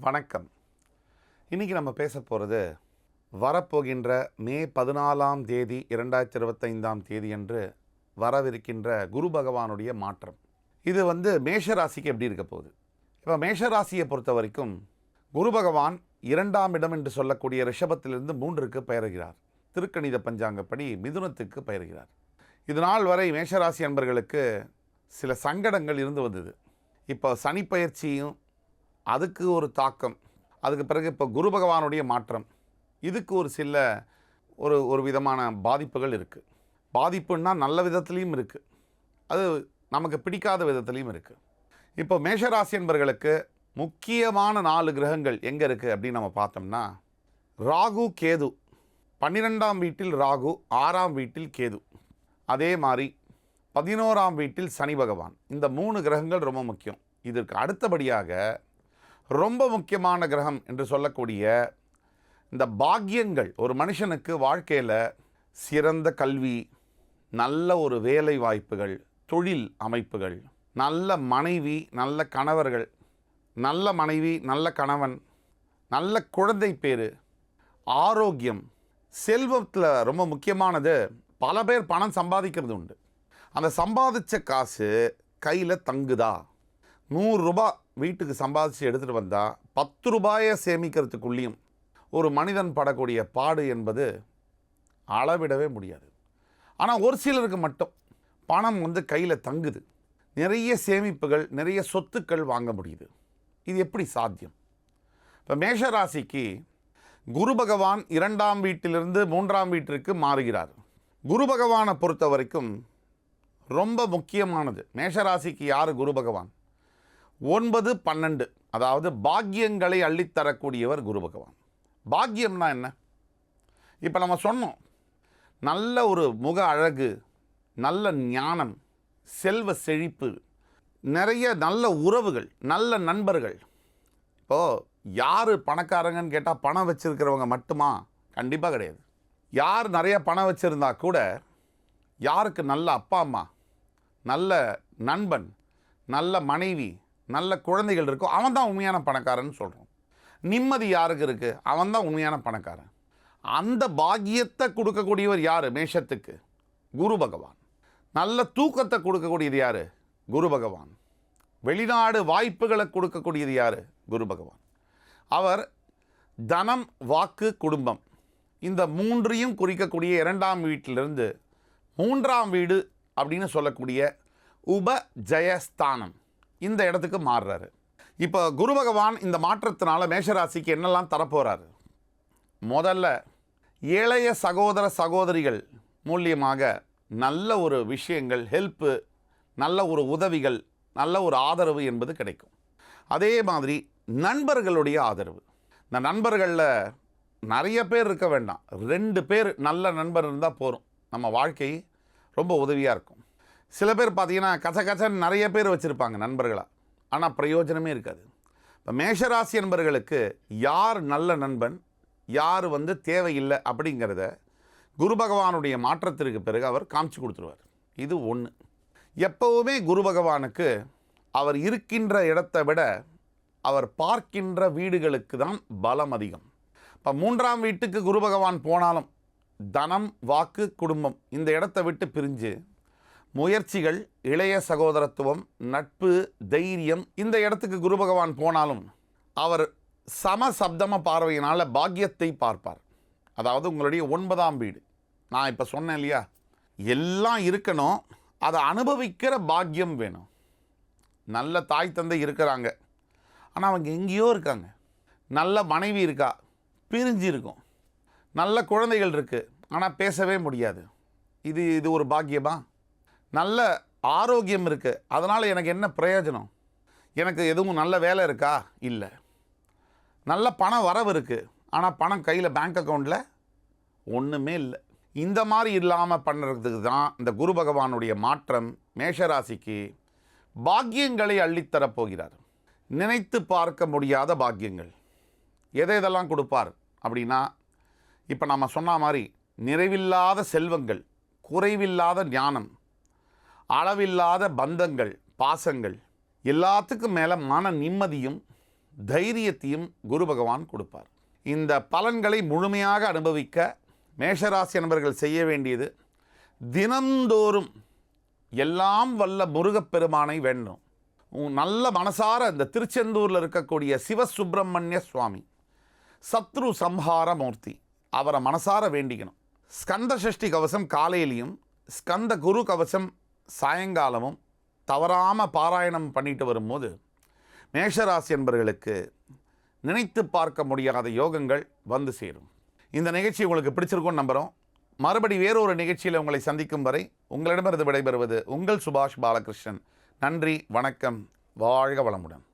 வணக்கம். இன்றைக்கி நம்ம பேச போகிறது வரப்போகின்ற மே 14ஆம் தேதி 2025ஆம் தேதி அன்று வரவிருக்கின்ற குரு பகவானுடைய மாற்றம். இது மேஷராசிக்கு எப்படி இருக்க போகுது? இப்போ மேஷராசியை பொறுத்த வரைக்கும் குரு பகவான் 2ஆம் இடம் என்று சொல்லக்கூடிய ரிஷபத்திலிருந்து 3க்கு பெயர்கிறார். திருக்கணித பஞ்சாங்கப்படி மிதுனத்துக்கு பெயர்கிறார். இது நாள் வரை மேஷராசி அன்பர்களுக்கு சில சங்கடங்கள் இருந்து வந்தது. இப்போ சனி பயிற்சியும் அதுக்கு ஒரு தாக்கம், அதுக்கு பிறகு இப்போ குரு பகவானுடைய மாற்றம், இதுக்கு ஒரு சில ஒரு விதமான பாதிப்புகள் இருக்குது. பாதிப்புன்னா நல்ல விதத்துலேயும் இருக்குது, அது நமக்கு பிடிக்காத விதத்துலேயும் இருக்குது. இப்போ மேஷராசி என்பர்களுக்கு முக்கியமான 4 கிரகங்கள் எங்கே இருக்குது அப்படின்னு நம்ம பார்த்தோம்னா, ராகு கேது, 12ஆம் வீட்டில் ராகு, 6ஆம் வீட்டில் கேது, அதே மாதிரி 11ஆம் வீட்டில் சனி பகவான். இந்த 3 கிரகங்கள் ரொம்ப முக்கியம். இதற்கு அடுத்தபடியாக ரொம்ப முக்கியமான கிரகம் என்று சொல்லக்கூடிய இந்த பாக்கியங்கள், ஒரு மனுஷனுக்கு வாழ்க்கையில் சிறந்த கல்வி, நல்ல ஒரு வேலை வாய்ப்புகள், தொழில் அமைப்புகள், நல்ல மனைவி, நல்ல கணவர்கள், நல்ல மனைவி, நல்ல கணவன், நல்ல குழந்தை பேரு, ஆரோக்கியம், செல்வத்தில் ரொம்ப முக்கியமானது பல பேர் பணம் சம்பாதிக்கிறது உண்டு. அந்த சம்பாதிச்ச காசு கையில் தங்குதா? 100 ரூபாய் வீட்டுக்கு சம்பாதிச்சு எடுத்துகிட்டு வந்தால் 10 ரூபாயை சேமிக்கிறதுக்குள்ளேயும் ஒரு மனிதன் படக்கூடிய பாடு என்பது அளவிடவே முடியாது. ஆனால் ஒரு சிலருக்கு மட்டும் பணம் கையில் தங்குது, நிறைய சேமிப்புகள், நிறைய சொத்துக்கள் வாங்க முடியுது. இது எப்படி சாத்தியம்? இப்போ மேஷராசிக்கு குரு பகவான் 2ஆம் வீட்டிலிருந்து 3ஆம் வீட்டிற்கு மாறுகிறார். குரு பகவானை பொறுத்த வரைக்கும் ரொம்ப முக்கியமானது. மேஷராசிக்கு யார் குரு பகவான்? 9, 12, அதாவது பாக்கியங்களை அள்ளித்தரக்கூடியவர் குரு பகவான். பாக்கியம்னா என்ன? இப்போ நம்ம சொன்னோம், நல்ல ஒரு முக அழகு, நல்ல ஞானம், செல்வ செழிப்பு, நிறைய நல்ல உறவுகள், நல்ல நண்பர்கள். இப்போது யார் பணக்காரங்கன்னு கேட்டால் பணம் வச்சுருக்கிறவங்க மட்டுமா? கண்டிப்பாக கிடையாது. யார் நிறைய பணம் வச்சுருந்தா கூட யாருக்கு நல்ல அப்பா அம்மா, நல்ல நண்பன், நல்ல மனைவி, நல்ல குழந்தைகள் இருக்கோ அவன் தான் உண்மையான பணக்காரன்னு சொல்கிறோம். நிம்மதி யாருக்கு இருக்குது? அவன் தான் உண்மையான பணக்காரன். அந்த பாக்கியத்தை கொடுக்கக்கூடியவர் யார்? மேஷத்துக்கு குரு பகவான். நல்ல தூக்கத்தை கொடுக்கக்கூடியது யார்? குரு பகவான். வெளிநாடு வாய்ப்புகளை கொடுக்கக்கூடியது யார்? குரு பகவான். அவர் தனம், வாக்கு, குடும்பம், இந்த 3ஐயும் குறிக்கக்கூடிய 2ஆம் வீட்டிலிருந்து 3ஆம் வீடு அப்படின்னு சொல்லக்கூடிய உபஜயஸ்தானம், இந்த இடத்துக்கு மாறுறாரு. இப்போ குரு பகவான் இந்த மாற்றத்தினால மேஷராசிக்கு என்னெல்லாம் தரப்போகிறாரு? முதல்ல இளைய சகோதர சகோதரிகள் மூலியமாக நல்ல ஒரு விஷயங்கள், ஹெல்ப்பு, நல்ல ஒரு உதவிகள், நல்ல ஒரு ஆதரவு என்பது கிடைக்கும். அதே மாதிரி நண்பர்களுடைய ஆதரவு. இந்த நண்பர்களில் நிறைய பேர் இருக்க வேண்டாம், 2 பேர் நல்ல நண்பர் இருந்தால் போகிறோம், நம்ம வாழ்க்கை ரொம்ப உதவியாக இருக்கும். சில பேர் பார்த்தீங்கன்னா கச்சன்னு நிறைய பேர் வச்சுருப்பாங்க நண்பர்களாக, ஆனால் பிரயோஜனமே இருக்காது. இப்போ மேஷராசி என்பர்களுக்கு யார் நல்ல நண்பன், யார் தேவையில்லை அப்படிங்கிறத குரு பகவானுடைய மாற்றத்திற்கு பிறகு அவர் காமிச்சு கொடுத்துருவார். இது ஒன்று. எப்போவுமே குரு பகவானுக்கு அவர் இருக்கின்ற இடத்தை விட அவர் பார்க்கின்ற வீடுகளுக்கு தான் பலம் அதிகம். இப்போ 3ஆம் வீட்டுக்கு குரு பகவான் போனாலும் தனம், வாக்கு, குடும்பம் இந்த இடத்தை விட்டு பிரிஞ்சு முயற்சிகள், இளைய சகோதரத்துவம், நட்பு, தைரியம், இந்த இடத்துக்கு குரு பகவான் போனாலும் அவர் சமசப்தம பார்வையினால் பாக்கியத்தை பார்ப்பார். அதாவது உங்களுடைய 9ஆம் வீடு, நான் இப்போ சொன்னேன் இல்லையா, எல்லாம் இருக்கணும், அதை அனுபவிக்கிற பாக்கியம் வேணும். நல்ல தாய் தந்தை இருக்கிறாங்க, ஆனால் அவங்க எங்கேயோ இருக்காங்க. நல்ல மனைவி இருக்கா, பிரிஞ்சு இருக்கும். நல்ல குழந்தைகள் இருக்குது, ஆனால் பேசவே முடியாது. இது ஒரு பாக்கியமா? நல்ல ஆரோக்கியம் இருக்குது, அதனால் எனக்கு என்ன பிரயோஜனம்? எனக்கு எதுவும் நல்ல வேலை இருக்கா? இல்லை. நல்ல பண வரவு இருக்குது, ஆனால் பணம் கையில் பேங்க் அக்கௌண்ட்டில் ஒன்றுமே இல்லை. இந்த மாதிரி இல்லாமல் பண்ணுறதுக்கு தான் இந்த குரு பகவானுடைய மாற்றம் மேஷராசிக்கு பாக்கியங்களை அள்ளித்தரப்போகிறார். நினைத்து பார்க்க முடியாத பாக்கியங்கள். எதெல்லாம் கொடுப்பார் அப்படின்னா, இப்போ நம்ம சொன்ன மாதிரி நிறைவில்லாத செல்வங்கள், குறைவில்லாத ஞானம், அளவில்லாத பந்தங்கள், பாசங்கள், எல்லாத்துக்கும் மேலே மன நிம்மதியும் தைரியத்தையும் குரு பகவான் கொடுப்பார். இந்த பலன்களை முழுமையாக அனுபவிக்க மேஷராசி அன்பர்கள் செய்ய வேண்டியது, தினந்தோறும் எல்லாம் வல்ல முருகப்பெருமானை வேண்டும். நல்ல மனசார இந்த திருச்செந்தூரில் இருக்கக்கூடிய சிவசுப்பிரமணிய சுவாமி சத்ரு சம்ஹார மூர்த்தி, அவரை மனசார வேண்டிக்கணும். ஸ்கந்த சஷ்டி கவசம் காலையிலையும் ஸ்கந்த குரு கவசம் சாயங்காலமும் தவறாமல் பாராயணம் பண்ணிட்டு வரும்போது மேஷராசி என்பவர்களுக்கு நினைத்து பார்க்க முடியாத யோகங்கள் வந்து சேரும். இந்த நிகழ்ச்சி உங்களுக்கு பிடிச்சிருக்கும்னு நம்புகிறோம். மறுபடி வேறொரு நிகழ்ச்சியில் உங்களை சந்திக்கும் வரை உங்களிடமிருந்து விடைபெறுவது உங்கள் சுபாஷ் பாலகிருஷ்ணன். நன்றி, வணக்கம், வாழ்க வளமுடன்.